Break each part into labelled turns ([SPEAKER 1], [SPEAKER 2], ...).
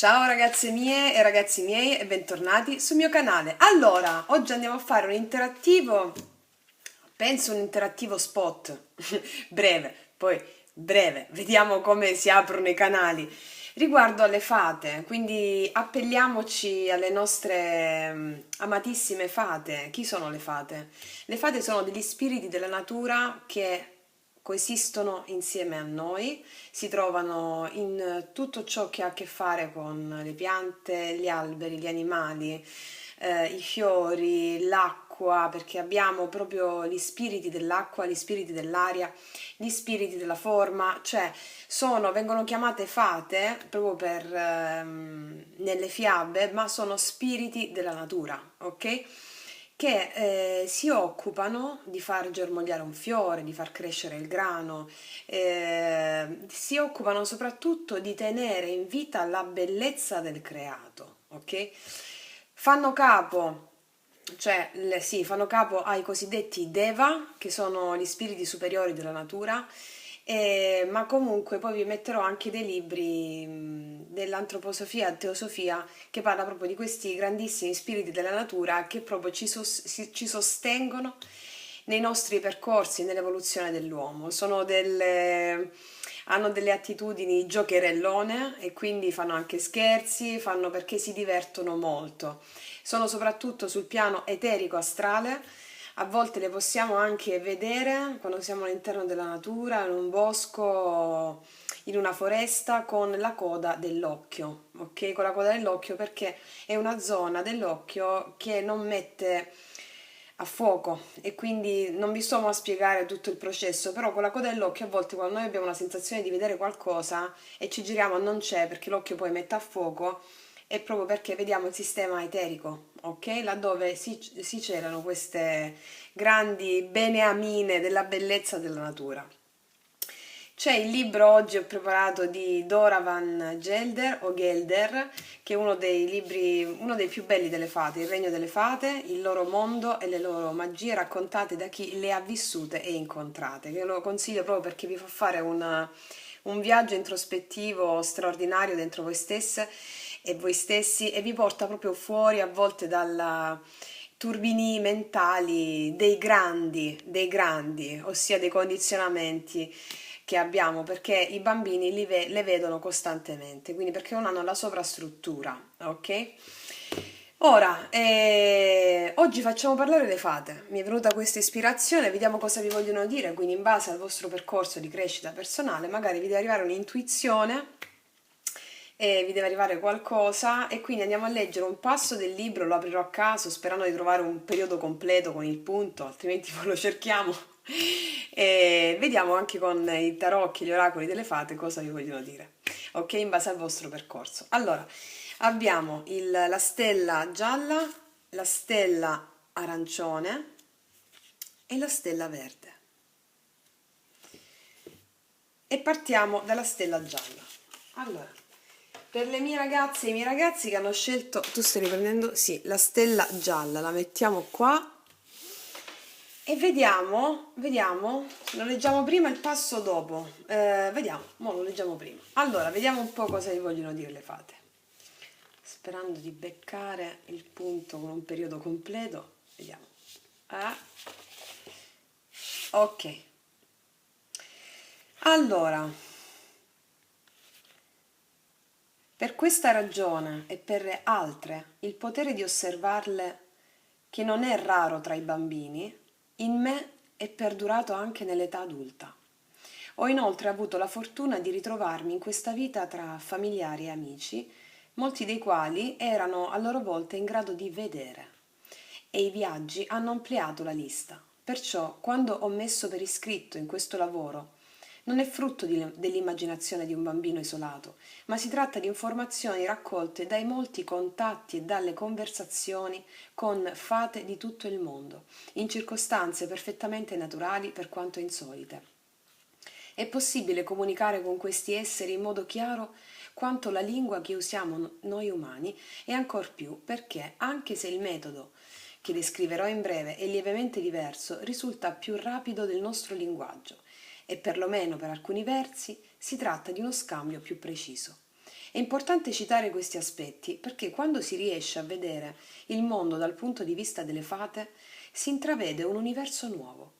[SPEAKER 1] Ciao ragazze mie e ragazzi miei e bentornati sul mio canale. Allora, oggi andiamo a fare un interattivo, penso un interattivo spot, breve, poi breve, vediamo come si aprono i canali. Riguardo alle fate, quindi appelliamoci alle nostre amatissime fate. Chi sono le fate? Le fate sono degli spiriti della natura che coesistono insieme a noi, si trovano in tutto ciò che ha a che fare con le piante, gli alberi, gli animali, i fiori, l'acqua, perché abbiamo proprio gli spiriti dell'acqua, gli spiriti dell'aria, gli spiriti della forma, cioè vengono chiamate fate proprio nelle fiabe, ma sono spiriti della natura, ok? Che si occupano di far germogliare un fiore, di far crescere il grano, si occupano soprattutto di tenere in vita la bellezza del creato, ok? Fanno capo, sì, fanno capo ai cosiddetti Deva, che sono gli spiriti superiori della natura, ma comunque poi vi metterò anche dei libri dell'antroposofia e teosofia che parla proprio di questi grandissimi spiriti della natura che proprio ci sostengono nei nostri percorsi, nell'evoluzione dell'uomo. Hanno delle attitudini giocherellone e quindi fanno anche scherzi, fanno perché si divertono molto. Sono soprattutto sul piano eterico-astrale, a volte le possiamo anche vedere quando siamo all'interno della natura, in un bosco, in una foresta, con la coda dell'occhio, ok? Con la coda dell'occhio perché è una zona dell'occhio che non mette a fuoco e quindi non vi sto a spiegare tutto il processo, però con la coda dell'occhio a volte quando noi abbiamo la sensazione di vedere qualcosa e ci giriamo non c'è perché l'occhio poi mette a fuoco, è proprio perché vediamo il sistema eterico, ok? Laddove si celano queste grandi beneamine della bellezza della natura. C'è il libro oggi ho preparato di Dora Van Gelder o Gelder, che è uno dei libri, uno dei più belli delle fate, Il regno delle fate, il loro mondo e le loro magie raccontate da chi le ha vissute e incontrate, che lo consiglio proprio perché vi fa fare un viaggio introspettivo straordinario dentro voi stesse e voi stessi e vi porta proprio fuori a volte dalla turbini mentali dei grandi, ossia dei condizionamenti che abbiamo, perché i bambini le vedono costantemente, quindi perché non hanno la sovrastruttura, ok? Ora, oggi facciamo parlare le fate. Mi è venuta questa ispirazione, vediamo cosa vi vogliono dire, quindi in base al vostro percorso di crescita personale, magari vi deve arrivare un'intuizione e vi deve arrivare qualcosa e quindi andiamo a leggere un passo del libro, lo aprirò a caso sperando di trovare un periodo completo con il punto, altrimenti poi lo cerchiamo e vediamo anche con i tarocchi, gli oracoli delle fate cosa vi vogliono dire, ok? In base al vostro percorso. Allora, abbiamo la stella gialla, la stella arancione e la stella verde. E partiamo dalla stella gialla. Allora, per le mie ragazze e i miei ragazzi che hanno scelto, tu stai riprendendo? Sì, la stella gialla, la mettiamo qua e vediamo, lo leggiamo prima e il passo dopo. Vediamo, mo lo leggiamo prima. Allora, vediamo un po' cosa vi vogliono dire le fate. Sperando di beccare il punto con un periodo completo. Vediamo. Ok. Allora, per questa ragione e per altre, il potere di osservarle, che non è raro tra i bambini, in me è perdurato anche nell'età adulta. Ho inoltre avuto la fortuna di ritrovarmi in questa vita tra familiari e amici, molti dei quali erano a loro volta in grado di vedere. E i viaggi hanno ampliato la lista. Perciò, quando ho messo per iscritto in questo lavoro, non è frutto dell'immaginazione di un bambino isolato, ma si tratta di informazioni raccolte dai molti contatti e dalle conversazioni con fate di tutto il mondo, in circostanze perfettamente naturali per quanto insolite. È possibile comunicare con questi esseri in modo chiaro quanto la lingua che usiamo noi umani e ancor più perché, anche se il metodo che descriverò in breve è lievemente diverso, risulta più rapido del nostro linguaggio e perlomeno per alcuni versi si tratta di uno scambio più preciso. È importante citare questi aspetti perché quando si riesce a vedere il mondo dal punto di vista delle fate, si intravede un universo nuovo.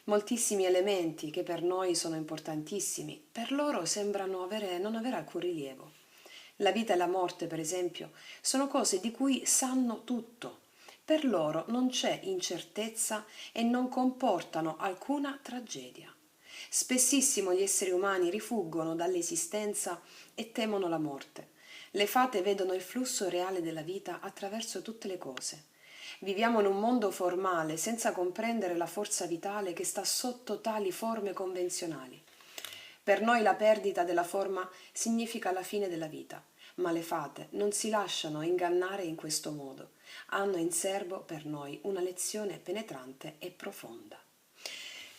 [SPEAKER 1] Moltissimi elementi che per noi sono importantissimi, per loro sembrano non avere alcun rilievo. La vita e la morte, per esempio, sono cose di cui sanno tutto. Per loro non c'è incertezza e non comportano alcuna tragedia. Spessissimo gli esseri umani rifuggono dall'esistenza e temono la morte. Le fate vedono il flusso reale della vita attraverso tutte le cose. Viviamo in un mondo formale senza comprendere la forza vitale che sta sotto tali forme convenzionali. Per noi la perdita della forma significa la fine della vita, ma le fate non si lasciano ingannare in questo modo. Hanno in serbo per noi una lezione penetrante e profonda.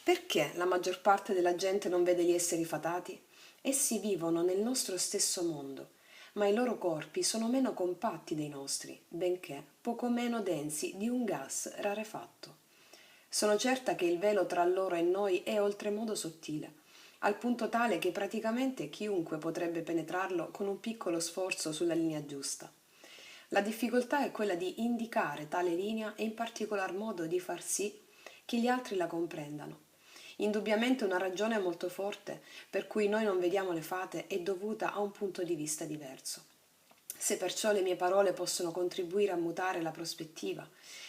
[SPEAKER 1] Perché la maggior parte della gente non vede gli esseri fatati? Essi vivono nel nostro stesso mondo, ma i loro corpi sono meno compatti dei nostri, benché poco meno densi di un gas rarefatto. Sono certa che il velo tra loro e noi è oltremodo sottile, al punto tale che praticamente chiunque potrebbe penetrarlo con un piccolo sforzo sulla linea giusta. La difficoltà è quella di indicare tale linea e in particolar modo di far sì che gli altri la comprendano. Indubbiamente una ragione molto forte per cui noi non vediamo le fate è dovuta a un punto di vista diverso. Se perciò le mie parole possono contribuire a mutare la prospettiva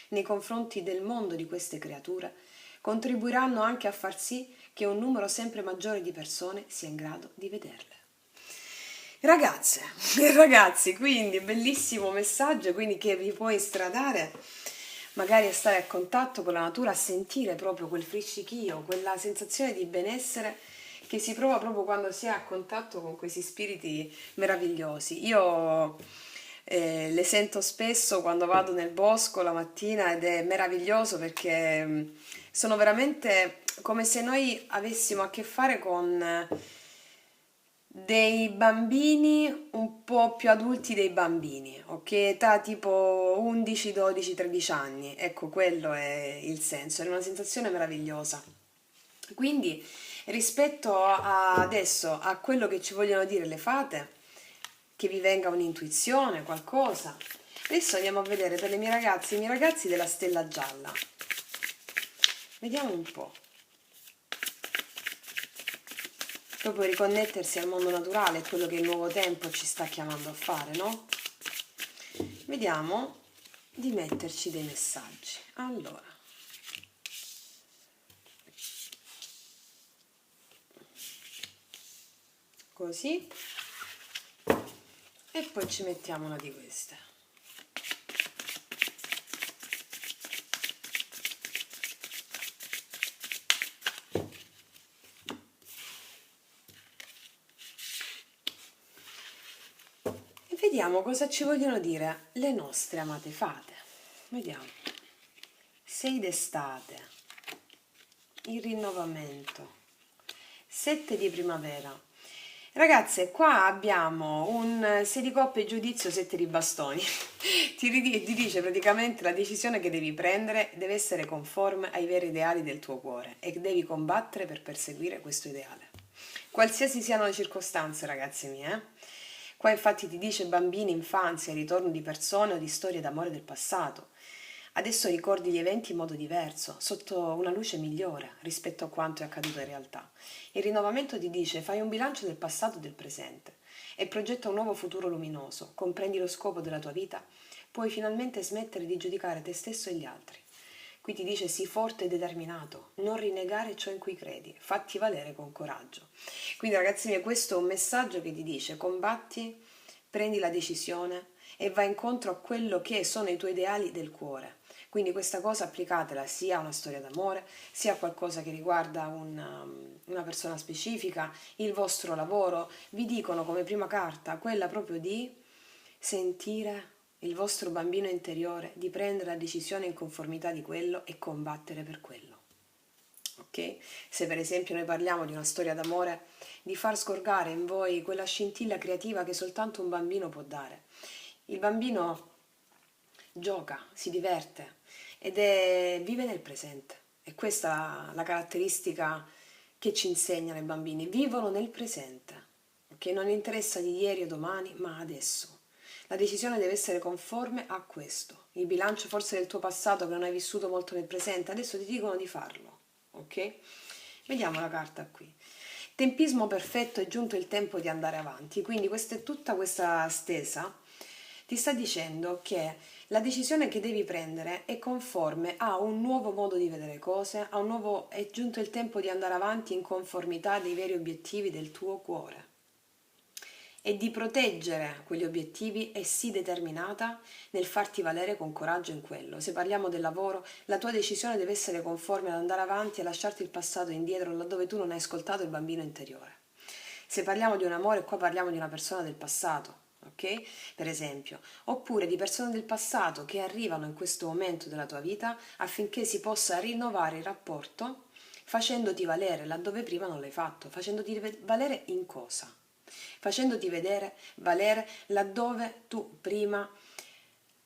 [SPEAKER 1] nei confronti del mondo di queste creature, contribuiranno anche a far sì che un numero sempre maggiore di persone sia in grado di vederle. Ragazze e ragazzi, quindi bellissimo messaggio, quindi che vi può istradare magari a stare a contatto con la natura, a sentire proprio quel friccichio, quella sensazione di benessere che si prova proprio quando si è a contatto con questi spiriti meravigliosi. Io le sento spesso quando vado nel bosco la mattina ed è meraviglioso perché sono veramente come se noi avessimo a che fare con dei bambini un po' più adulti dei bambini, ok? Età tipo 11, 12, 13 anni, ecco quello è il senso, è una sensazione meravigliosa. Quindi rispetto a adesso a quello che ci vogliono dire le fate, che vi venga un'intuizione, qualcosa. Adesso andiamo a vedere per le mie ragazze, i miei ragazzi della stella gialla. Vediamo un po'. Proprio riconnettersi al mondo naturale è quello che il nuovo tempo ci sta chiamando a fare, no? Vediamo di metterci dei messaggi. Allora, così, e poi ci mettiamo una di queste. Vediamo cosa ci vogliono dire le nostre amate fate. Vediamo. 6 d'estate, il rinnovamento, 7 di primavera. Ragazze, qua abbiamo un 6 di coppe, giudizio, 7 di bastoni. Ti dice praticamente la decisione che devi prendere deve essere conforme ai veri ideali del tuo cuore e devi combattere per perseguire questo ideale. Qualsiasi siano le circostanze, ragazze mie. Qua infatti ti dice bambini, infanzia, ritorno di persone o di storie d'amore del passato. Adesso ricordi gli eventi in modo diverso, sotto una luce migliore rispetto a quanto è accaduto in realtà. Il rinnovamento ti dice fai un bilancio del passato e del presente e progetta un nuovo futuro luminoso, comprendi lo scopo della tua vita, puoi finalmente smettere di giudicare te stesso e gli altri. Qui ti dice sii forte e determinato, non rinnegare ciò in cui credi, fatti valere con coraggio. Quindi ragazzi miei, questo è un messaggio che ti dice combatti, prendi la decisione e vai incontro a quello che sono i tuoi ideali del cuore. Quindi questa cosa applicatela sia a una storia d'amore, sia a qualcosa che riguarda una persona specifica, il vostro lavoro. Vi dicono come prima carta quella proprio di sentire il vostro bambino interiore, di prendere la decisione in conformità di quello e combattere per quello. Ok? Se per esempio noi parliamo di una storia d'amore, di far sgorgare in voi quella scintilla creativa che soltanto un bambino può dare. Il bambino gioca, si diverte vive nel presente. E questa è la caratteristica che ci insegnano i bambini, vivono nel presente. Ok? ok? Non interessa di ieri o domani, ma adesso. La decisione deve essere conforme a questo. Il bilancio forse del tuo passato che non hai vissuto molto nel presente, adesso ti dicono di farlo, ok? Vediamo la carta qui. Tempismo perfetto, è giunto il tempo di andare avanti. Quindi tutta questa stesa ti sta dicendo che la decisione che devi prendere è conforme a un nuovo modo di vedere cose, è giunto il tempo di andare avanti in conformità dei veri obiettivi del tuo cuore e di proteggere quegli obiettivi e sii determinata nel farti valere con coraggio in quello. Se parliamo del lavoro, la tua decisione deve essere conforme ad andare avanti e lasciarti il passato indietro laddove tu non hai ascoltato il bambino interiore. Se parliamo di un amore, qua parliamo di una persona del passato, ok? Per esempio, oppure di persone del passato che arrivano in questo momento della tua vita affinché si possa rinnovare il rapporto facendoti valere laddove prima non l'hai fatto, facendoti valere in cosa? Facendoti vedere, valere laddove tu prima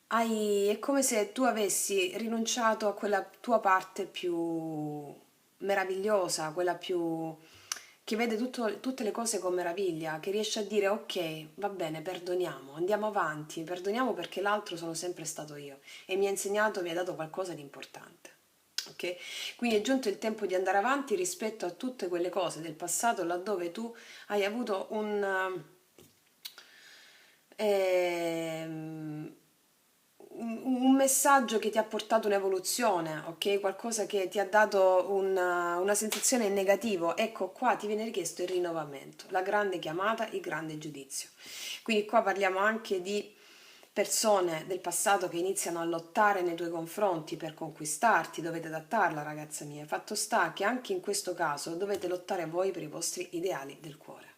[SPEAKER 1] è come se tu avessi rinunciato a quella tua parte più meravigliosa, quella più che vede tutte le cose con meraviglia, che riesce a dire ok, va bene, perdoniamo, andiamo avanti, perdoniamo perché l'altro sono sempre stato io e mi ha insegnato, mi ha dato qualcosa di importante. Ok? Quindi è giunto il tempo di andare avanti rispetto a tutte quelle cose del passato laddove tu hai avuto ehm, un messaggio che ti ha portato un'evoluzione, ok? Qualcosa che ti ha dato una sensazione in negativo. Ecco, qua ti viene richiesto il rinnovamento, la grande chiamata, il grande giudizio. Quindi qua parliamo anche di persone del passato che iniziano a lottare nei tuoi confronti per conquistarti, dovete adattarla, ragazza mia. Fatto sta che anche in questo caso dovete lottare voi per i vostri ideali del cuore.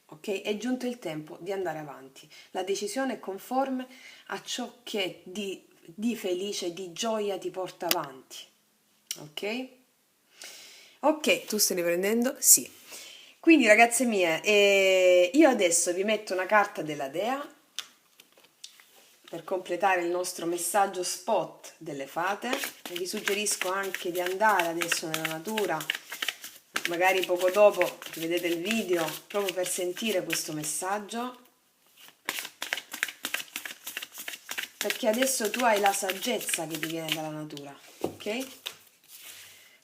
[SPEAKER 1] Ok? È giunto il tempo di andare avanti. La decisione è conforme a ciò che di felice, di gioia ti porta avanti. Ok? Ok, tu stai riprendendo? Sì. Quindi ragazze mie, io adesso vi metto una carta della Dea per completare il nostro messaggio spot delle fate e vi suggerisco anche di andare adesso nella natura, magari poco dopo che vedete il video, proprio per sentire questo messaggio, perché adesso tu hai la saggezza che ti viene dalla natura, ok?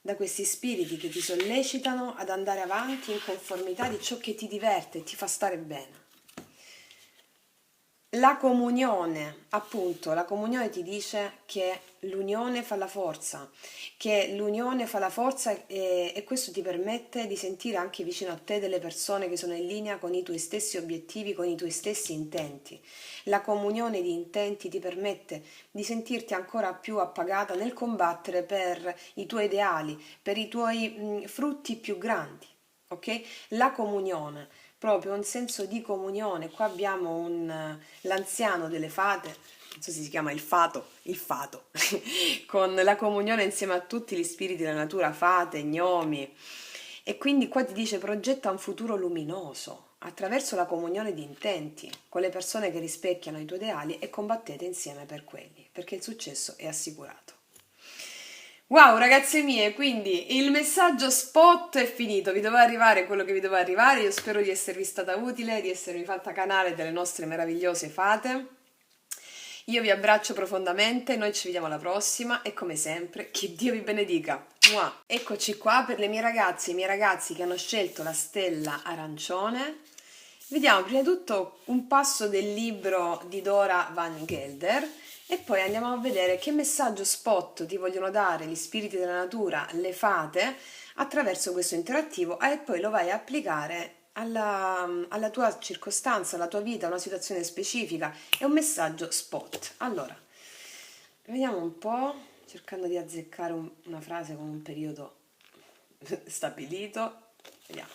[SPEAKER 1] Da questi spiriti che ti sollecitano ad andare avanti in conformità di ciò che ti diverte e ti fa stare bene. La comunione, appunto, la comunione ti dice che l'unione fa la forza, e questo ti permette di sentire anche vicino a te delle persone che sono in linea con i tuoi stessi obiettivi, con i tuoi stessi intenti. La comunione di intenti ti permette di sentirti ancora più appagata nel combattere per i tuoi ideali, per i tuoi frutti più grandi, ok? La comunione proprio un senso di comunione. Qua abbiamo l'anziano delle fate, non so se si chiama il fato, con la comunione insieme a tutti gli spiriti della natura, fate, gnomi. E quindi qua ti dice progetta un futuro luminoso attraverso la comunione di intenti con le persone che rispecchiano i tuoi ideali e combattete insieme per quelli, perché il successo è assicurato. Wow, ragazze mie, quindi il messaggio spot è finito, vi doveva arrivare quello che vi doveva arrivare, io spero di esservi stata utile, di esservi fatta canale delle nostre meravigliose fate. Io vi abbraccio profondamente, noi ci vediamo alla prossima e come sempre, che Dio vi benedica. Mua. Eccoci qua per le mie ragazze e i miei ragazzi che hanno scelto la stella arancione. Vediamo prima di tutto un passo del libro di Dora Van Gelder e poi andiamo a vedere che messaggio spot ti vogliono dare gli spiriti della natura, le fate, attraverso questo interattivo e poi lo vai a applicare alla tua circostanza, alla tua vita, a una situazione specifica. È un messaggio spot. Allora, vediamo un po', cercando di azzeccare una frase con un periodo stabilito. Vediamo.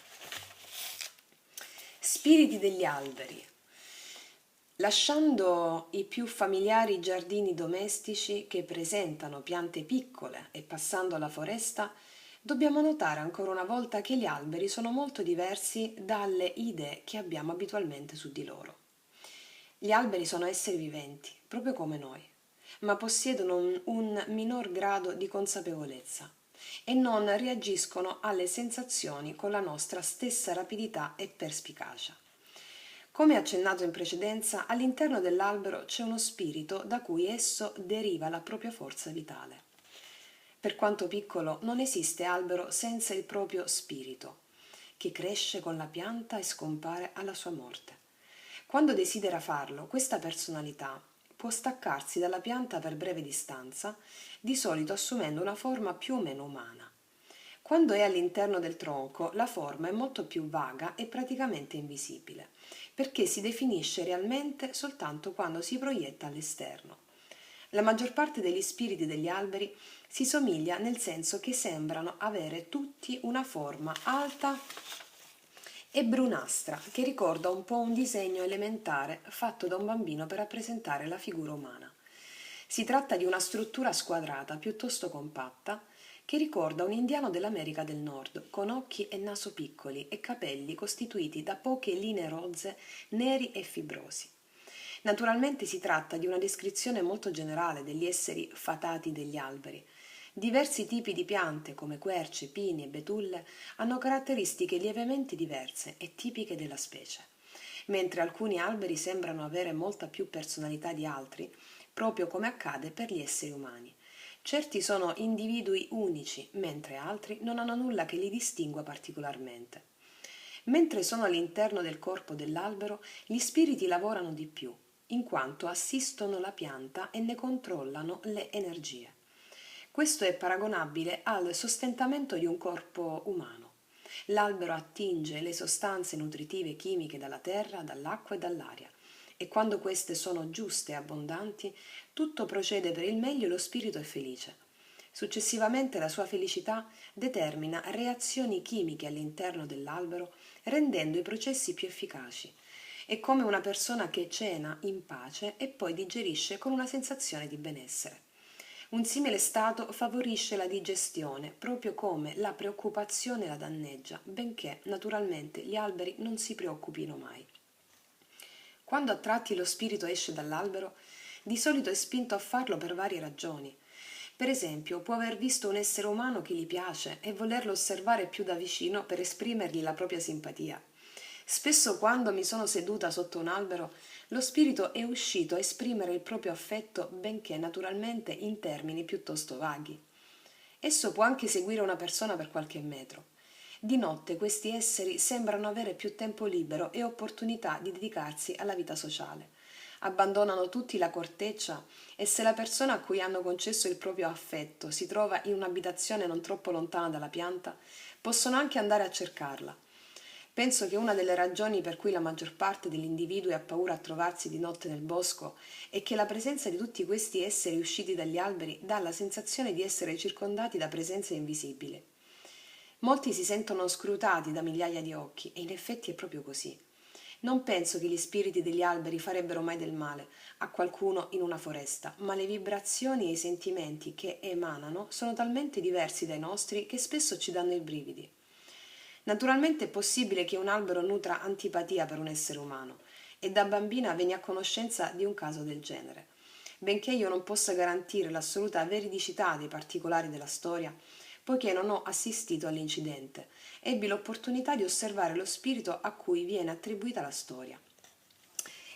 [SPEAKER 1] Spiriti degli alberi. Lasciando i più familiari giardini domestici che presentano piante piccole e passando alla foresta, dobbiamo notare ancora una volta che gli alberi sono molto diversi dalle idee che abbiamo abitualmente su di loro. Gli alberi sono esseri viventi, proprio come noi, ma possiedono un minor grado di consapevolezza e non reagiscono alle sensazioni con la nostra stessa rapidità e perspicacia. Come accennato in precedenza, all'interno dell'albero c'è uno spirito da cui esso deriva la propria forza vitale. Per quanto piccolo, non esiste albero senza il proprio spirito, che cresce con la pianta e scompare alla sua morte. Quando desidera farlo, questa personalità può staccarsi dalla pianta per breve distanza, di solito assumendo una forma più o meno umana. Quando è all'interno del tronco, la forma è molto più vaga e praticamente invisibile, perché si definisce realmente soltanto quando si proietta all'esterno. La maggior parte degli spiriti degli alberi si somiglia nel senso che sembrano avere tutti una forma alta e brunastra che ricorda un po' un disegno elementare fatto da un bambino per rappresentare la figura umana. Si tratta di una struttura squadrata piuttosto compatta che ricorda un indiano dell'America del Nord, con occhi e naso piccoli e capelli costituiti da poche linee rozze, neri e fibrosi. Naturalmente si tratta di una descrizione molto generale degli esseri fatati degli alberi. Diversi tipi di piante, come querce, pini e betulle, hanno caratteristiche lievemente diverse e tipiche della specie, mentre alcuni alberi sembrano avere molta più personalità di altri, proprio come accade per gli esseri umani. Certi sono individui unici, mentre altri non hanno nulla che li distingua particolarmente. Mentre sono all'interno del corpo dell'albero, gli spiriti lavorano di più, in quanto assistono la pianta e ne controllano le energie. Questo è paragonabile al sostentamento di un corpo umano. L'albero attinge le sostanze nutritive chimiche dalla terra, dall'acqua e dall'aria, e quando queste sono giuste e abbondanti, tutto procede per il meglio e lo spirito è felice. Successivamente la sua felicità determina reazioni chimiche all'interno dell'albero, rendendo i processi più efficaci. È come una persona che cena in pace e poi digerisce con una sensazione di benessere. Un simile stato favorisce la digestione, proprio come la preoccupazione la danneggia, benché naturalmente gli alberi non si preoccupino mai. Quando a tratti lo spirito esce dall'albero, di solito è spinto a farlo per varie ragioni. Per esempio, può aver visto un essere umano che gli piace e volerlo osservare più da vicino per esprimergli la propria simpatia. Spesso quando mi sono seduta sotto un albero, lo spirito è uscito a esprimere il proprio affetto, benché naturalmente in termini piuttosto vaghi. Esso può anche seguire una persona per qualche metro. Di notte questi esseri sembrano avere più tempo libero e opportunità di dedicarsi alla vita sociale. Abbandonano tutti la corteccia e se la persona a cui hanno concesso il proprio affetto si trova in un'abitazione non troppo lontana dalla pianta, possono anche andare a cercarla. Penso che una delle ragioni per cui la maggior parte degli individui ha paura a trovarsi di notte nel bosco è che la presenza di tutti questi esseri usciti dagli alberi dà la sensazione di essere circondati da presenze invisibili. Molti si sentono scrutati da migliaia di occhi e in effetti è proprio così. Non penso che gli spiriti degli alberi farebbero mai del male a qualcuno in una foresta, ma le vibrazioni e i sentimenti che emanano sono talmente diversi dai nostri che spesso ci danno i brividi. Naturalmente è possibile che un albero nutra antipatia per un essere umano e da bambina venni a conoscenza di un caso del genere. Benché io non possa garantire l'assoluta veridicità dei particolari della storia, poiché non ho assistito all'incidente, ebbi l'opportunità di osservare lo spirito a cui viene attribuita la storia.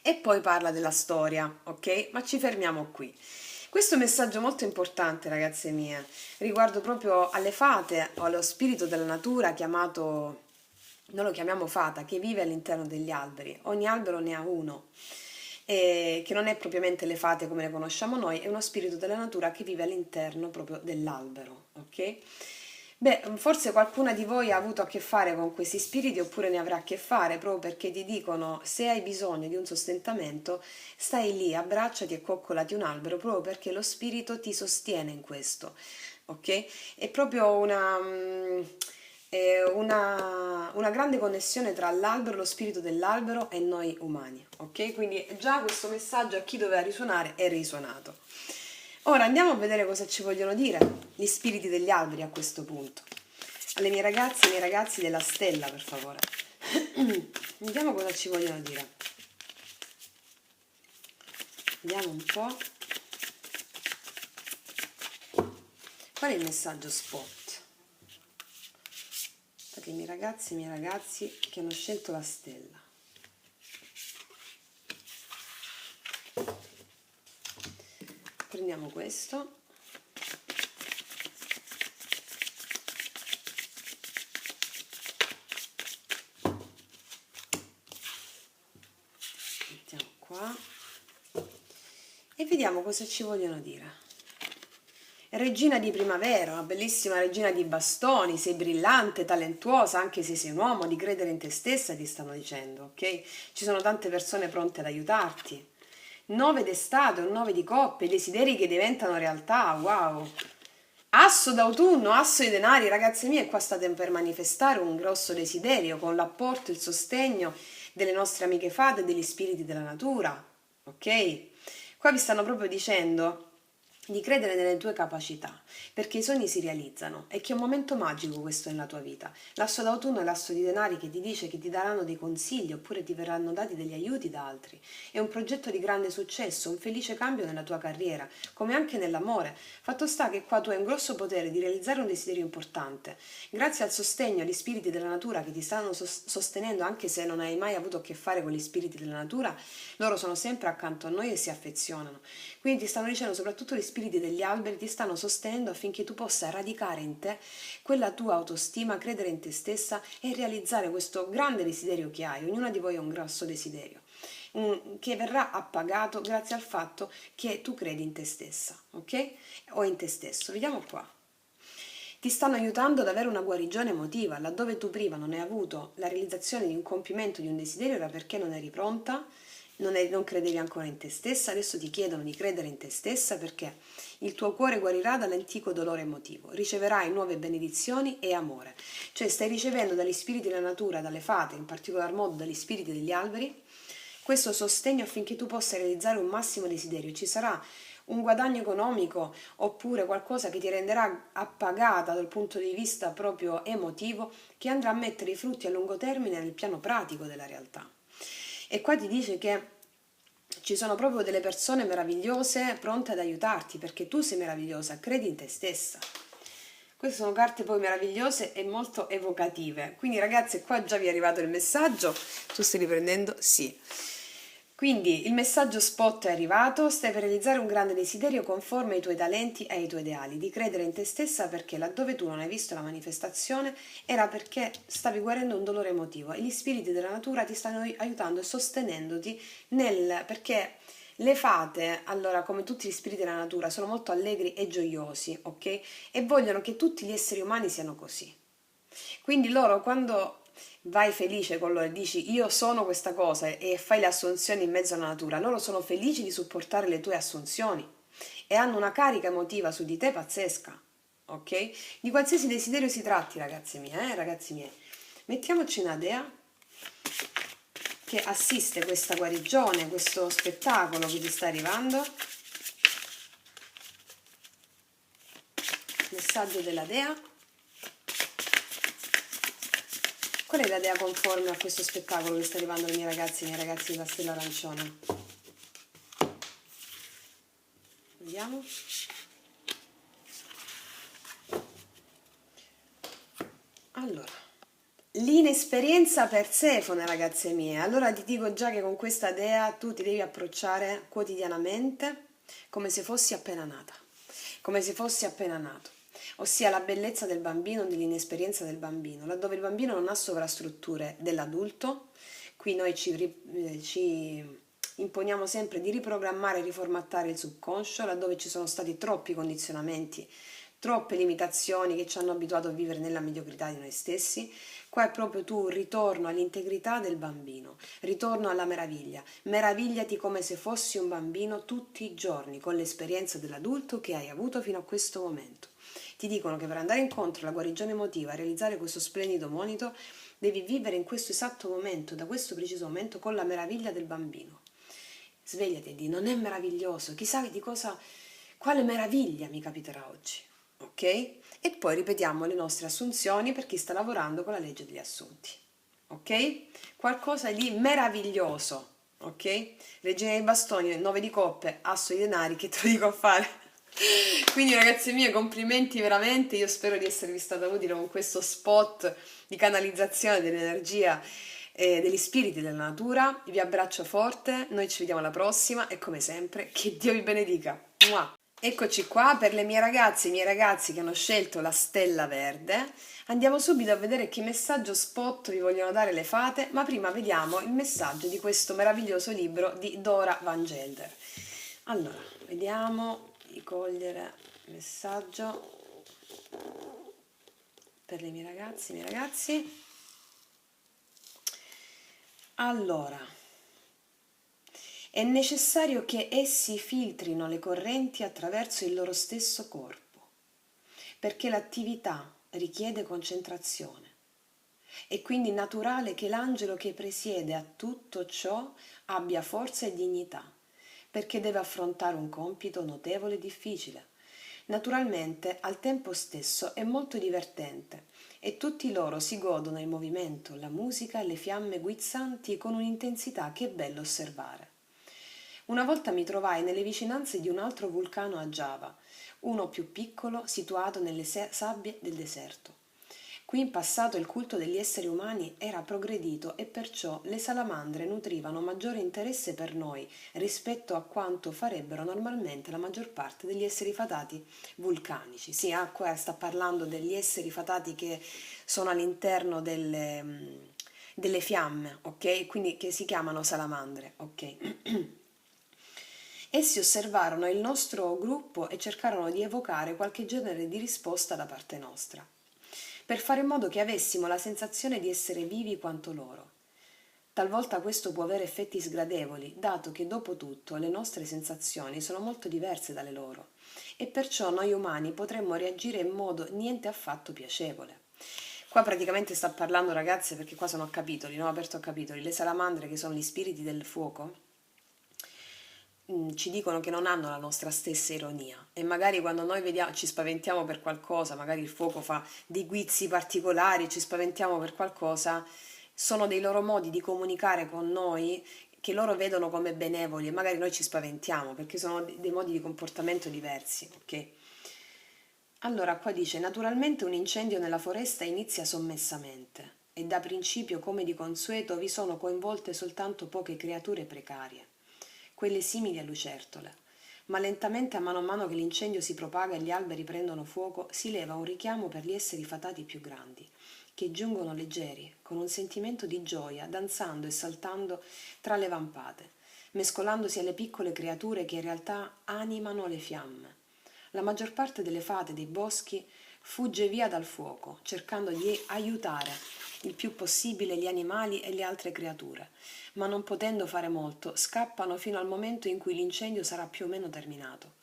[SPEAKER 1] E poi parla della storia, ok? Ma ci fermiamo qui. Questo è un messaggio molto importante, ragazze mie, riguardo proprio alle fate o allo spirito della natura chiamato, noi lo chiamiamo fata, che vive all'interno degli alberi. Ogni albero ne ha uno, e che non è propriamente le fate come le conosciamo noi, è uno spirito della natura che vive all'interno proprio dell'albero, ok? Beh, forse qualcuna di voi ha avuto a che fare con questi spiriti oppure ne avrà a che fare proprio perché ti dicono se hai bisogno di un sostentamento stai lì, abbracciati e coccolati un albero proprio perché lo spirito ti sostiene in questo, ok? È proprio una grande connessione tra l'albero, lo spirito dell'albero e noi umani, ok? Quindi già questo messaggio a chi doveva risuonare è risuonato. Ora andiamo a vedere cosa ci vogliono dire gli spiriti degli alberi a questo punto. Alle mie ragazze e ai miei ragazzi della stella, per favore. Vediamo cosa ci vogliono dire. Vediamo un po'. Qual è il messaggio spot? Aspettate, i miei ragazzi che hanno scelto la stella. prendiamo questo. Mettiamo qua e vediamo cosa ci vogliono dire. Regina di primavera, una bellissima regina di bastoni, sei brillante, talentuosa, anche se sei un uomo, di credere in te stessa, ti stanno dicendo, ok? Ci sono tante persone pronte ad aiutarti. 9 d'estate, un 9 di coppe, desideri che diventano realtà, wow! Asso d'autunno, asso di denari, ragazze mie, qua state per manifestare un grosso desiderio con l'apporto e il sostegno delle nostre amiche fate e degli spiriti della natura, ok? Qua vi stanno proprio dicendo di credere nelle tue capacità, perché i sogni si realizzano e che è un momento magico questo nella tua vita. L'asso d'autunno è l'asso di denari che ti dice che ti daranno dei consigli oppure ti verranno dati degli aiuti da altri. È un progetto di grande successo, un felice cambio nella tua carriera, come anche nell'amore. Fatto sta che qua tu hai un grosso potere di realizzare un desiderio importante. Grazie al sostegno agli spiriti della natura che ti stanno sostenendo, anche se non hai mai avuto a che fare con gli spiriti della natura, loro sono sempre accanto a noi e si affezionano. Quindi ti stanno dicendo, soprattutto gli spiriti degli alberi ti stanno sostenendo affinché tu possa radicare in te quella tua autostima, credere in te stessa e realizzare questo grande desiderio che hai. Ognuna di voi ha un grosso desiderio che verrà appagato grazie al fatto che tu credi in te stessa, ok? O in te stesso. Vediamo qua. Ti stanno aiutando ad avere una guarigione emotiva, laddove tu prima non hai avuto la realizzazione di un compimento di un desiderio era perché non eri pronta, non credevi ancora in te stessa, adesso ti chiedono di credere in te stessa perché il tuo cuore guarirà dall'antico dolore emotivo, riceverai nuove benedizioni e amore, cioè stai ricevendo dagli spiriti della natura, dalle fate, in particolar modo dagli spiriti degli alberi, questo sostegno affinché tu possa realizzare un massimo desiderio. Ci sarà un guadagno economico oppure qualcosa che ti renderà appagata dal punto di vista proprio emotivo, che andrà a mettere i frutti a lungo termine nel piano pratico della realtà. E qua ti dice che ci sono proprio delle persone meravigliose pronte ad aiutarti perché tu sei meravigliosa, credi in te stessa. Queste sono carte poi meravigliose e molto evocative. Quindi ragazze, qua già vi è arrivato il messaggio. Tu stai riprendendo? Sì. Quindi il messaggio spot è arrivato, stai per realizzare un grande desiderio conforme ai tuoi talenti e ai tuoi ideali, di credere in te stessa perché laddove tu non hai visto la manifestazione era perché stavi guarendo un dolore emotivo e gli spiriti della natura ti stanno aiutando e sostenendoti perché le fate, allora come tutti gli spiriti della natura, sono molto allegri e gioiosi, ok? E vogliono che tutti gli esseri umani siano così. Quindi loro quando vai felice con loro e dici io sono questa cosa e fai le assunzioni in mezzo alla natura, loro sono felici di supportare le tue assunzioni e hanno una carica emotiva su di te pazzesca, ok? Di qualsiasi desiderio si tratti, ragazzi miei, ragazzi miei. Mettiamoci una dea che assiste questa guarigione, questo spettacolo che ti sta arrivando. Messaggio della dea. Qual è la dea conforme a questo spettacolo che sta arrivando ai miei ragazzi della stella arancione? Vediamo. Allora, l'inesperienza Persefone, ragazze mie. Allora ti dico già che con questa dea tu ti devi approcciare quotidianamente come se fossi appena nata, come se fossi appena nato. Ossia la bellezza del bambino, dell'inesperienza del bambino, laddove il bambino non ha sovrastrutture dell'adulto. Qui noi ci imponiamo sempre di riprogrammare e riformattare il subconscio, laddove ci sono stati troppi condizionamenti, troppe limitazioni che ci hanno abituato a vivere nella mediocrità di noi stessi. Qua è proprio tu un ritorno all'integrità del bambino, ritorno alla meraviglia. Meravigliati come se fossi un bambino tutti i giorni, con l'esperienza dell'adulto che hai avuto fino a questo momento. Ti dicono che per andare incontro alla guarigione emotiva, a realizzare questo splendido monito, devi vivere in questo esatto momento, da questo preciso momento, con la meraviglia del bambino. Svegliati e di, non è meraviglioso? Chissà di cosa, quale meraviglia mi capiterà oggi, ok? E poi ripetiamo le nostre assunzioni per chi sta lavorando con la legge degli assunti, ok? Qualcosa di meraviglioso, ok? Regina dei bastoni, 9 di coppe, asso di denari, che te lo dico a fare? Quindi ragazzi miei, complimenti veramente, io spero di esservi stata utile con questo spot di canalizzazione dell'energia e degli spiriti della natura. Vi abbraccio forte, noi ci vediamo alla prossima e come sempre che Dio vi benedica. Mua! Eccoci qua per le mie ragazze e i miei ragazzi che hanno scelto la stella verde. Andiamo subito a vedere che messaggio spot vi vogliono dare le fate, ma prima vediamo il messaggio di questo meraviglioso libro di Dora Van Gelder. Allora, vediamo di cogliere il messaggio per le mie ragazze e i miei ragazzi. Allora, è necessario che essi filtrino le correnti attraverso il loro stesso corpo, perché l'attività richiede concentrazione. È quindi naturale che l'angelo che presiede a tutto ciò abbia forza e dignità, perché deve affrontare un compito notevole e difficile. Naturalmente, al tempo stesso è molto divertente e tutti loro si godono il movimento, la musica e le fiamme guizzanti con un'intensità che è bello osservare. Una volta mi trovai nelle vicinanze di un altro vulcano a Java, uno più piccolo situato nelle sabbie del deserto. Qui in passato il culto degli esseri umani era progredito e perciò le salamandre nutrivano maggiore interesse per noi rispetto a quanto farebbero normalmente la maggior parte degli esseri fatati vulcanici. Sì, qua sta parlando degli esseri fatati che sono all'interno delle fiamme, ok? Quindi che si chiamano salamandre, ok? Essi osservarono il nostro gruppo e cercarono di evocare qualche genere di risposta da parte nostra, per fare in modo che avessimo la sensazione di essere vivi quanto loro. Talvolta questo può avere effetti sgradevoli, dato che dopo tutto le nostre sensazioni sono molto diverse dalle loro, e perciò noi umani potremmo reagire in modo niente affatto piacevole. Qua praticamente sta parlando, ragazze, perché qua sono a capitoli, no? Aperto a capitoli, le salamandre che sono gli spiriti del fuoco ci dicono che non hanno la nostra stessa ironia e magari quando noi vediamo, ci spaventiamo per qualcosa, magari il fuoco fa dei guizzi particolari, ci spaventiamo per qualcosa, sono dei loro modi di comunicare con noi che loro vedono come benevoli e magari noi ci spaventiamo perché sono dei modi di comportamento diversi, ok? Allora qua dice, naturalmente un incendio nella foresta inizia sommessamente e da principio, come di consueto, vi sono coinvolte soltanto poche creature precarie, quelle simili a lucertole. Ma lentamente, a mano che l'incendio si propaga e gli alberi prendono fuoco, si leva un richiamo per gli esseri fatati più grandi, che giungono leggeri, con un sentimento di gioia, danzando e saltando tra le vampate, mescolandosi alle piccole creature che in realtà animano le fiamme. La maggior parte delle fate dei boschi fugge via dal fuoco, cercando di aiutare il più possibile gli animali e le altre creature, ma non potendo fare molto, scappano fino al momento in cui l'incendio sarà più o meno terminato.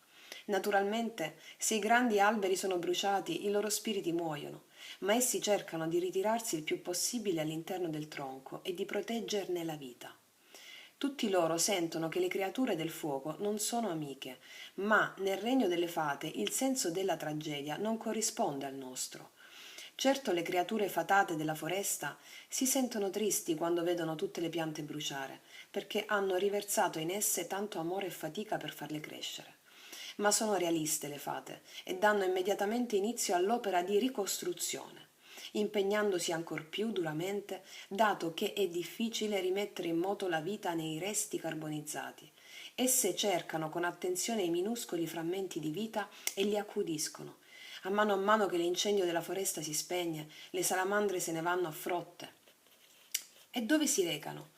[SPEAKER 1] Naturalmente, se i grandi alberi sono bruciati, i loro spiriti muoiono, ma essi cercano di ritirarsi il più possibile all'interno del tronco e di proteggerne la vita. Tutti loro sentono che le creature del fuoco non sono amiche, ma nel regno delle fate il senso della tragedia non corrisponde al nostro. Certo, le creature fatate della foresta si sentono tristi quando vedono tutte le piante bruciare, perché hanno riversato in esse tanto amore e fatica per farle crescere. Ma sono realiste le fate e danno immediatamente inizio all'opera di ricostruzione, impegnandosi ancor più duramente, dato che è difficile rimettere in moto la vita nei resti carbonizzati. Esse cercano con attenzione i minuscoli frammenti di vita e li accudiscono. A mano che l'incendio della foresta si spegne, le salamandre se ne vanno a frotte. E dove si recano?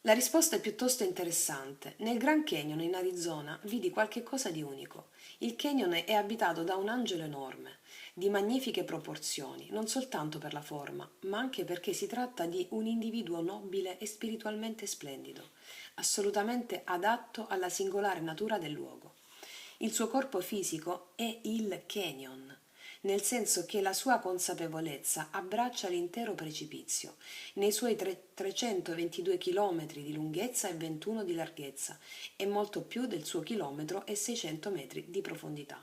[SPEAKER 1] La risposta è piuttosto interessante. Nel Grand Canyon in Arizona vidi qualche cosa di unico. Il canyon è abitato da un angelo enorme, di magnifiche proporzioni, non soltanto per la forma, ma anche perché si tratta di un individuo nobile e spiritualmente splendido, assolutamente adatto alla singolare natura del luogo. Il suo corpo fisico è il canyon, nel senso che la sua consapevolezza abbraccia l'intero precipizio, nei suoi 322 km di lunghezza e 21 di larghezza, e molto più del suo chilometro e 600 metri di profondità.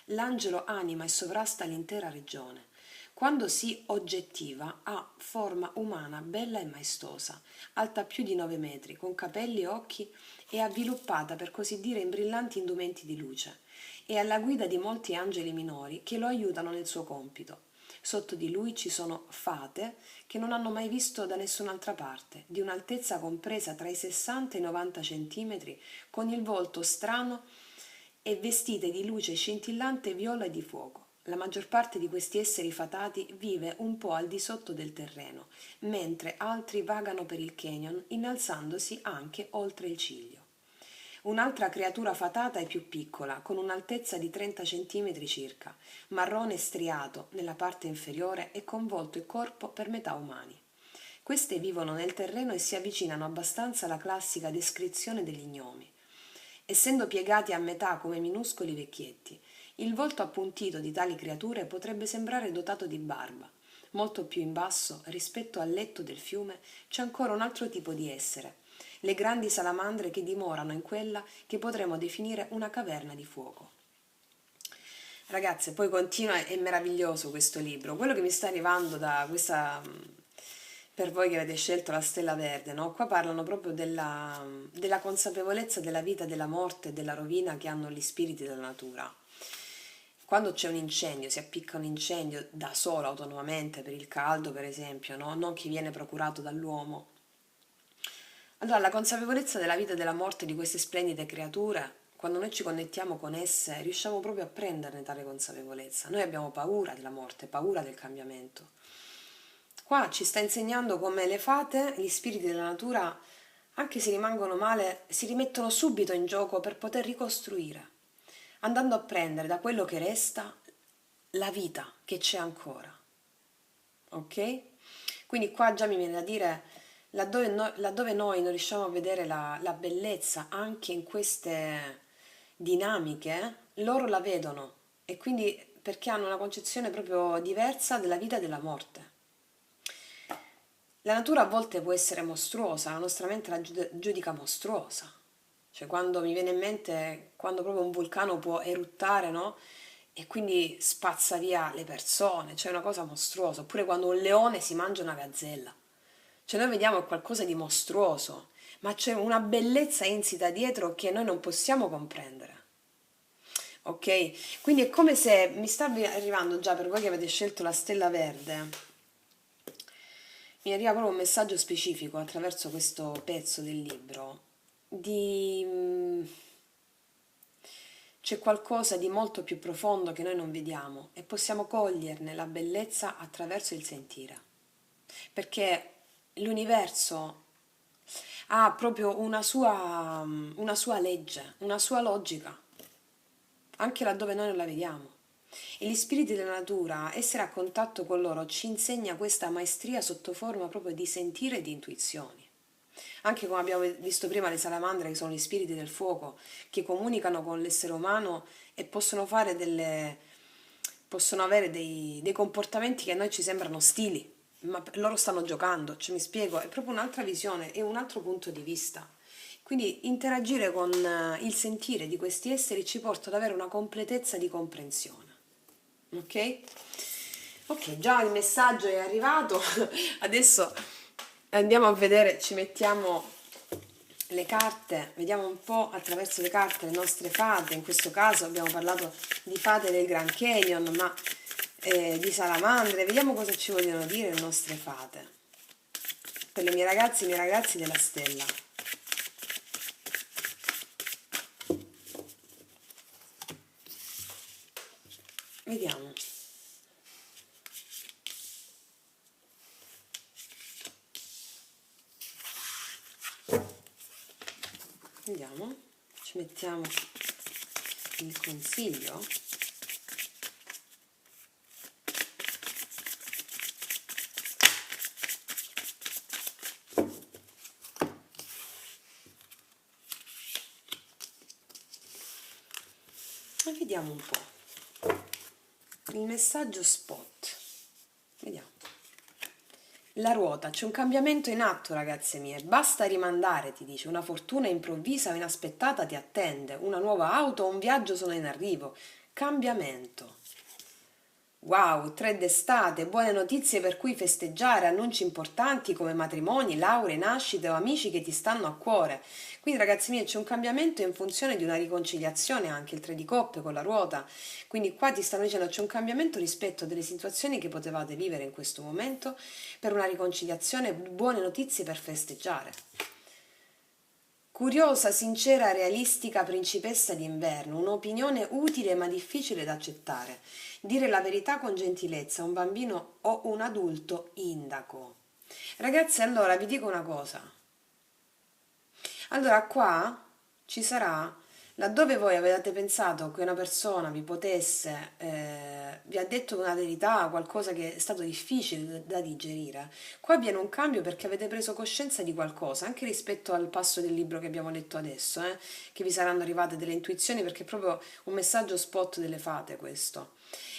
[SPEAKER 1] L'angelo anima e sovrasta l'intera regione. Quando si oggettiva ha forma umana bella e maestosa, alta più di 9 metri, con capelli e occhi e avviluppata per così dire in brillanti indumenti di luce. È alla guida di molti angeli minori che lo aiutano nel suo compito. Sotto di lui ci sono fate che non hanno mai visto da nessun'altra parte, di un'altezza compresa tra i 60 e i 90 centimetri, con il volto strano e vestite di luce scintillante viola e di fuoco. La maggior parte di questi esseri fatati vive un po' al di sotto del terreno, mentre altri vagano per il canyon innalzandosi anche oltre il ciglio. Un'altra creatura fatata è più piccola, con un'altezza di 30 cm circa, marrone striato nella parte inferiore e con volto e corpo per metà umani. Queste vivono nel terreno e si avvicinano abbastanza alla classica descrizione degli gnomi, essendo piegati a metà come minuscoli vecchietti. Il volto appuntito di tali creature potrebbe sembrare dotato di barba. Molto più in basso, rispetto al letto del fiume, c'è ancora un altro tipo di essere, le grandi salamandre che dimorano in quella che potremmo definire una caverna di fuoco. Ragazze, poi continua, è meraviglioso questo libro. Quello che mi sta arrivando da questa, per voi che avete scelto la Stella Verde, no? Qua parlano proprio della consapevolezza della vita, della morte e della rovina che hanno gli spiriti della natura. Quando c'è un incendio, si appicca un incendio da solo, autonomamente, per il caldo, per esempio, no? Non che viene procurato dall'uomo. Allora, la consapevolezza della vita e della morte di queste splendide creature, quando noi ci connettiamo con esse, riusciamo proprio a prenderne tale consapevolezza. Noi abbiamo paura della morte, paura del cambiamento. Qua ci sta insegnando come le fate, gli spiriti della natura, anche se rimangono male, si rimettono subito in gioco per poter ricostruire, andando a prendere da quello che resta la vita che c'è ancora. Ok? Quindi qua già mi viene da dire, laddove noi non riusciamo a vedere la bellezza anche in queste dinamiche, loro la vedono e quindi perché hanno una concezione proprio diversa della vita e della morte. La natura a volte può essere mostruosa, la nostra mente la giudica mostruosa. Cioè quando mi viene in mente, quando proprio un vulcano può eruttare, no? E quindi spazza via le persone, cioè è una cosa mostruosa. Oppure quando un leone si mangia una gazzella. Cioè noi vediamo qualcosa di mostruoso, ma c'è una bellezza insita dietro che noi non possiamo comprendere. Ok? Quindi è come se mi sta arrivando già per voi che avete scelto la stella verde. Mi arriva proprio un messaggio specifico attraverso questo pezzo del libro di c'è qualcosa di molto più profondo che noi non vediamo e possiamo coglierne la bellezza attraverso il sentire, perché l'universo ha proprio una sua legge, una sua logica, anche laddove noi non la vediamo. E gli spiriti della natura, essere a contatto con loro, ci insegna questa maestria sotto forma proprio di sentire e di intuizioni. Anche come abbiamo visto prima le salamandre, che sono gli spiriti del fuoco, che comunicano con l'essere umano e possono avere dei comportamenti che a noi ci sembrano ostili, ma loro stanno giocando, cioè mi spiego, è proprio un'altra visione, è un altro punto di vista. Quindi interagire con il sentire di questi esseri ci porta ad avere una completezza di comprensione. Ok? Ok, già il messaggio è arrivato, adesso andiamo a vedere, ci mettiamo le carte, vediamo un po' attraverso le carte le nostre fate. In questo caso abbiamo parlato di fate del Grand Canyon, ma di salamandre. Vediamo cosa ci vogliono dire le nostre fate per le mie ragazze e i miei ragazzi della stella. Vediamo. Vediamo, ci mettiamo il consiglio. E vediamo un po'. Il messaggio spot. Vediamo. La ruota, c'è un cambiamento in atto, ragazze mie. Basta rimandare, ti dice. Una fortuna improvvisa o inaspettata ti attende. Una nuova auto o un viaggio sono in arrivo. Cambiamento. Wow, 3 d'estate, buone notizie per cui festeggiare, annunci importanti come matrimoni, lauree, nascite o amici che ti stanno a cuore. Quindi ragazzi miei c'è un cambiamento in funzione di una riconciliazione, anche il 3 di coppe con la ruota. Quindi qua ti stanno dicendo c'è un cambiamento rispetto a delle situazioni che potevate vivere in questo momento per una riconciliazione, buone notizie per festeggiare. Curiosa, sincera, realistica principessa d'inverno, un'opinione utile ma difficile da accettare. Dire la verità con gentilezza a un bambino o un adulto indaco. Ragazzi, allora vi dico una cosa. Allora qua ci sarà, laddove voi avevate pensato che una persona vi potesse, vi ha detto una verità, qualcosa che è stato difficile da digerire, qua avviene un cambio perché avete preso coscienza di qualcosa, anche rispetto al passo del libro che abbiamo letto adesso, che vi saranno arrivate delle intuizioni perché è proprio un messaggio spot delle fate questo.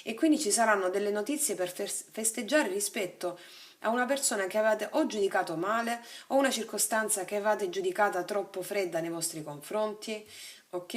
[SPEAKER 1] E quindi ci saranno delle notizie per festeggiare rispetto a una persona che avete o giudicato male o una circostanza che avete giudicata troppo fredda nei vostri confronti, ok?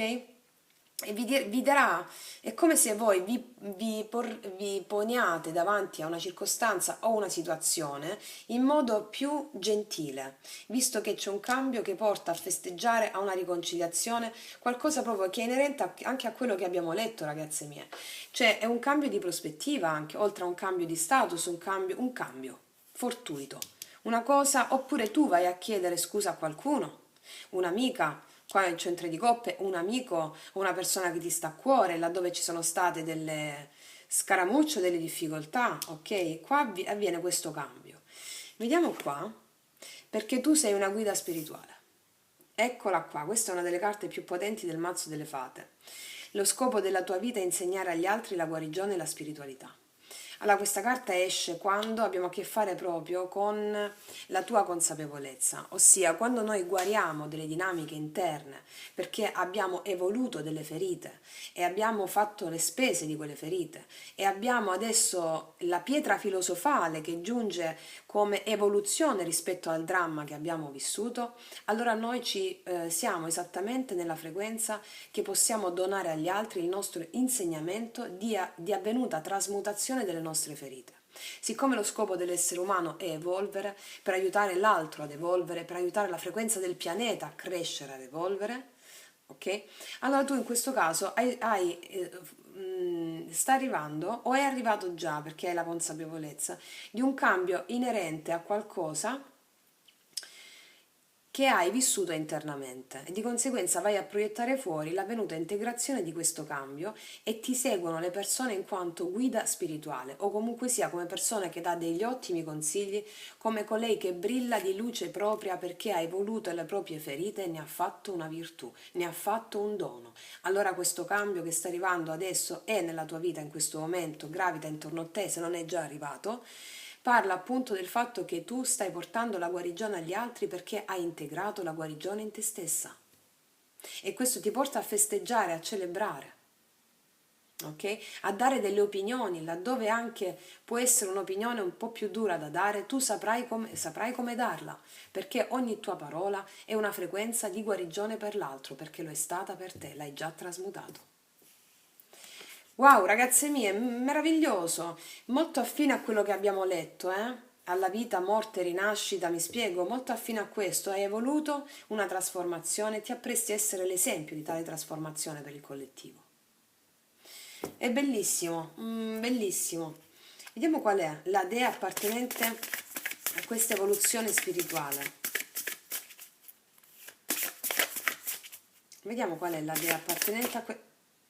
[SPEAKER 1] E vi darà, è come se voi vi poniate davanti a una circostanza o una situazione in modo più gentile, visto che c'è un cambio che porta a festeggiare, a una riconciliazione, qualcosa proprio che è inerente anche a quello che abbiamo letto, ragazze mie. Cioè è un cambio di prospettiva anche, oltre a un cambio di status, un cambio fortuito. Una cosa, oppure tu vai a chiedere scusa a qualcuno, un'amica, qua in centro di coppe, un amico o una persona che ti sta a cuore, laddove ci sono state delle scaramucce, delle difficoltà, ok? Qua avviene questo cambio. Vediamo qua, perché tu sei una guida spirituale. Eccola qua, questa è una delle carte più potenti del mazzo delle fate. Lo scopo della tua vita è insegnare agli altri la guarigione e la spiritualità. Allora, questa carta esce quando abbiamo a che fare proprio con la tua consapevolezza, ossia quando noi guariamo delle dinamiche interne perché abbiamo evoluto delle ferite e abbiamo fatto le spese di quelle ferite e abbiamo adesso la pietra filosofale che giunge come evoluzione rispetto al dramma che abbiamo vissuto, allora noi siamo esattamente nella frequenza che possiamo donare agli altri il nostro insegnamento di avvenuta trasmutazione delle nostre ferite. Siccome lo scopo dell'essere umano è evolvere, per aiutare l'altro ad evolvere, per aiutare la frequenza del pianeta a crescere, ad evolvere, ok? Allora tu in questo caso sta arrivando o è arrivato già perché hai la consapevolezza di un cambio inerente a qualcosa che hai vissuto internamente e di conseguenza vai a proiettare fuori l'avvenuta integrazione di questo cambio e ti seguono le persone in quanto guida spirituale o comunque sia come persona che dà degli ottimi consigli, come colei che brilla di luce propria perché ha evoluto le proprie ferite e ne ha fatto una virtù, ne ha fatto un dono. Allora questo cambio che sta arrivando adesso è nella tua vita in questo momento, gravita intorno a te se non è già arrivato. Parla appunto del fatto che tu stai portando la guarigione agli altri perché hai integrato la guarigione in te stessa. E questo ti porta a festeggiare, a celebrare, ok? A dare delle opinioni, laddove anche può essere un'opinione un po' più dura da dare, tu saprai come darla, perché ogni tua parola è una frequenza di guarigione per l'altro, perché lo è stata per te, l'hai già trasmutato. Wow, ragazze mie, meraviglioso, molto affine a quello che abbiamo letto, alla vita, morte, rinascita, mi spiego, molto affine a questo, hai evoluto una trasformazione, ti appresti a essere l'esempio di tale trasformazione per il collettivo. È bellissimo, bellissimo. Vediamo qual è la dea appartenente a questa evoluzione spirituale. Vediamo qual è la dea appartenente a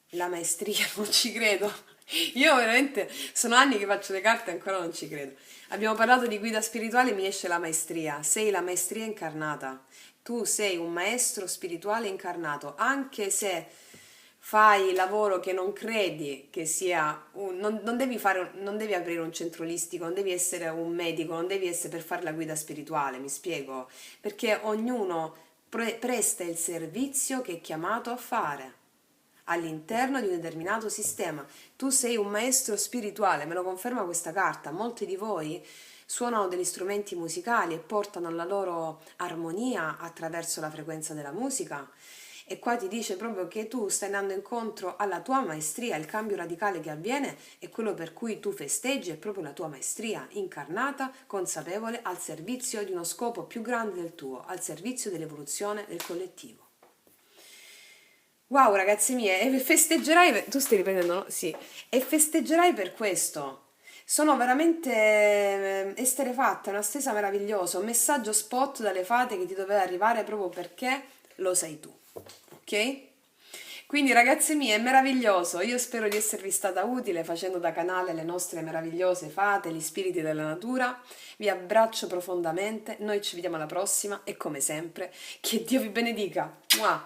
[SPEAKER 1] la maestria, non ci credo. Io veramente sono anni che faccio le carte e ancora non ci credo. Abbiamo parlato di guida spirituale, mi esce la maestria. Sei la maestria incarnata. Tu sei un maestro spirituale incarnato, anche se fai lavoro che non credi che sia non devi non devi aprire un centro olistico, non devi essere un medico, non devi essere per fare la guida spirituale, mi spiego, perché ognuno presta il servizio che è chiamato a fare all'interno di un determinato sistema. Tu sei un maestro spirituale, me lo conferma questa carta. Molti di voi suonano degli strumenti musicali e portano la loro armonia attraverso la frequenza della musica. E qua ti dice proprio che tu stai andando incontro alla tua maestria, il cambio radicale che avviene è quello per cui tu festeggi, è proprio la tua maestria incarnata, consapevole, al servizio di uno scopo più grande del tuo, al servizio dell'evoluzione del collettivo. Wow, ragazze mie, e festeggerai, tu stai riprendendo, no? Sì, e festeggerai per questo. Sono veramente esterrefatta, è una stesa meravigliosa, un messaggio spot dalle fate che ti doveva arrivare proprio perché lo sai tu, ok? Quindi ragazze mie, è meraviglioso, io spero di esservi stata utile facendo da canale le nostre meravigliose fate, gli spiriti della natura. Vi abbraccio profondamente, noi ci vediamo alla prossima e come sempre, che Dio vi benedica. Mua!